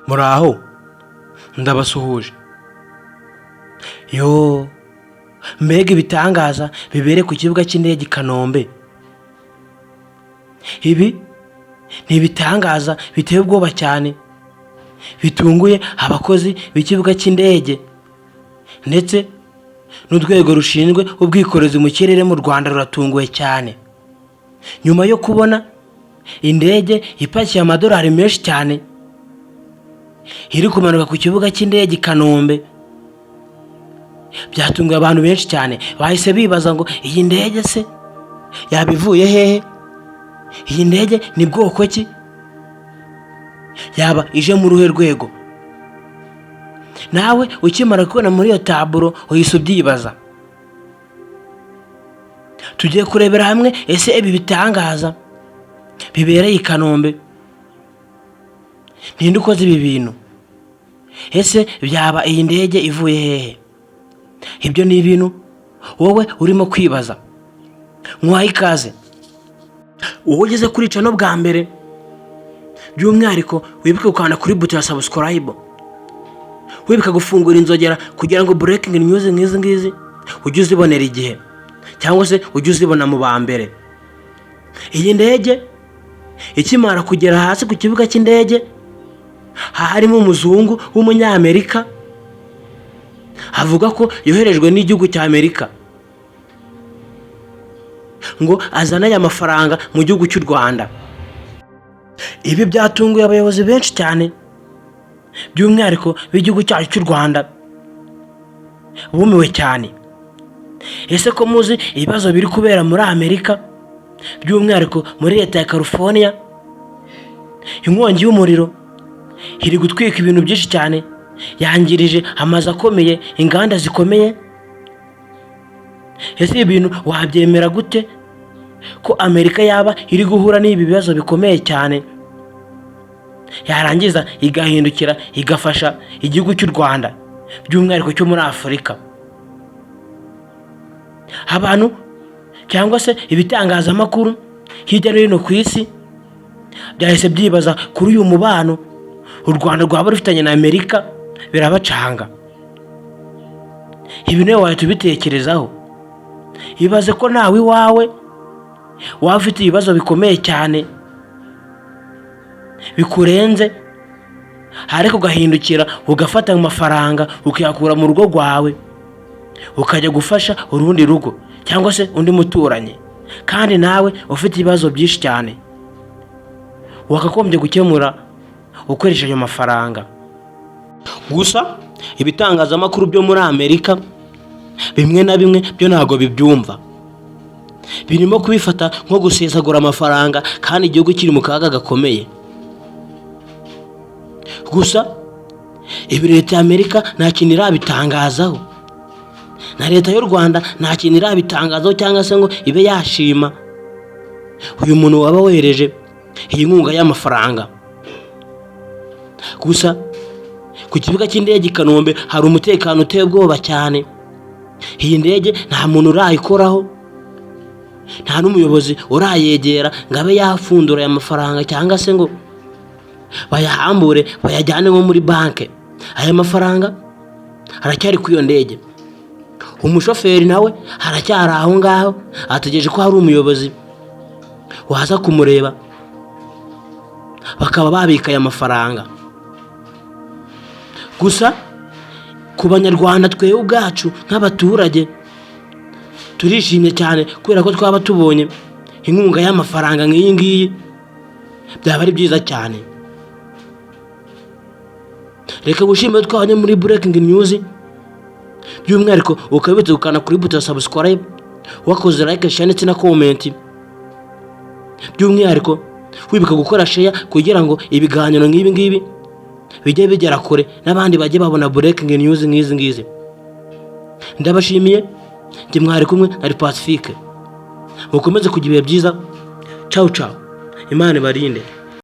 Muraho ndabasuhuje. Yo, mbega ibitangaza bibere ku kibuga cy'indege i Kanombe. Ibi ni ibitangaza biteye ubwoba cyane, bitunguye abakozi b'ikibuga cy'indege ndetse n'urwego rushinzwe ubwikorezi mu kirere mu Rwanda ruratunguwe cyane, nyuma yo kubona indege ipakiye amadolari menshi cyane iri kumanuka ku kibuga cy'indege i Kanombe. Byatunguye abantu benshi cyane, bahise bibaza ngo iyi ndege se yaba ivuye hehe, iyi ndege ni bwoko ki, yaba ije mu ruhe rwego. Nawe ukimara kubona muri iyo taburo uhise ubyibaza. Tugiye kurebera hamwe ese ibi bitangaza bibereye i Kanombe ninde ukoze ibi bintu, ese byaba iyi ndege ivuye hehe. Ibyo ni ibintu wowe urimo kwibaza. Nkwaye ikaze wowe ugeze kuri channel bwa mbere, by'umwihariko wibuke gukanda kuri buto ya subscribe, wibuke gufungura inzogera kugira ngo breaking news nk'izi ngizi ujye uzibonera igihe, cyangwa se ujye uzibona mu ba mbere. Iyi ndege ikimara kugera hasi ku kibuga cy'indege, harimo umuzungu w'umunyamerika avuga ko yoherejwe n'igihugu cya Amerika ngo azana aya mafaranga mu gihugu cy'u Rwanda. Ibi byatunguye abayobozi benshi cyane, by'umwihariko b'igihugu cyacu cy'u Rwanda, bumiwe cyane. Ese ko muzi ibibazo biri kubera muri Amerika, by'umwihariko muri leta ya California, inkongi y'umuriro iri gutwika ibintu byinshi cyane, yangirije amazu akomeye, inganda zikomeye. Ese ibintu wabyemera gute ko Amerika yaba iri guhura n'ibi bibazo bikomeye cyane, yarangiza igahindukira igafasha igihugu cy'u Rwanda, by'umwihariko cyo muri Afurika? Abantu cyangwa se ibitangazamakuru hirya no hino ku isi byahise byibaza kuri uyu mubano u Rwanda rwaba rufitanye na Amerika, birabacanga. Ibi nawe wahita ubitekerezaho, ibaze ko nawe iwawe waba ufite ibibazo bikomeye cyane bikurenze, ariko ugahindukira ugafata amafaranga ukayakura mu rugo rwawe ukajya gufasha urundi rugo cyangwa se undi muturanyi, kandi nawe ufite ibibazo byinshi cyane wakagombye gukemura ukoresheje ayo mafaranga. Gusa ibitangazamakuru byo muri Amerika bimwe na bimwe byo ntago bibyumva, birimo kubifata nko gusesagura amafaranga kandi igihugu kiri mu kaga gakomeye. Gusa ibi leta ya Amerika nta kintu irabitangazaho, na leta y'u Rwanda nta kintu irabitangazaho cyangwa se ngo ibe yashima uyu muntu waba wereje iyi nkunga y'amafaranga. Gusa ku kibuga cy'indege i Kanombe hari umutekano uteye ubwoba cyane. Iyi ndege nta muntu urayikoraho, nta n'umuyobozi urayegera ngo abe yafundura aya mafaranga cyangwa se ngo bayahambure bayajyane nko muri banki. Aya mafaranga aracyari ku iyo ndege, umushoferi nawe haracyari aho ngaho ategereje ko hari umuyobozi waza kumureba bakaba babika aya mafaranga. Gusa ku banyarwanda twewe ubwacu nk'abaturage turishimye cyane kubera ko twaba tubonye inkunga y'amafaranga nk'iyi ngiyi, byaba ari byiza cyane. Reka gushimira twabanye muri breaking news, by'umwihariko ukabitse gukanda kuri buto ya subscribe, wakoze like, share ndetse na comment, by'umwihariko wibuka gukora share kugira ngo ibiganiro nk'ibi ngibi bijye bigera kure n'abandi bajye babona breaking news nk'izi ngizi. Ndabashimiye, njye mwari kumwe na Pacifique, mukomeze kugira ibihe byiza. Ciao ciao, Imana ibarinde.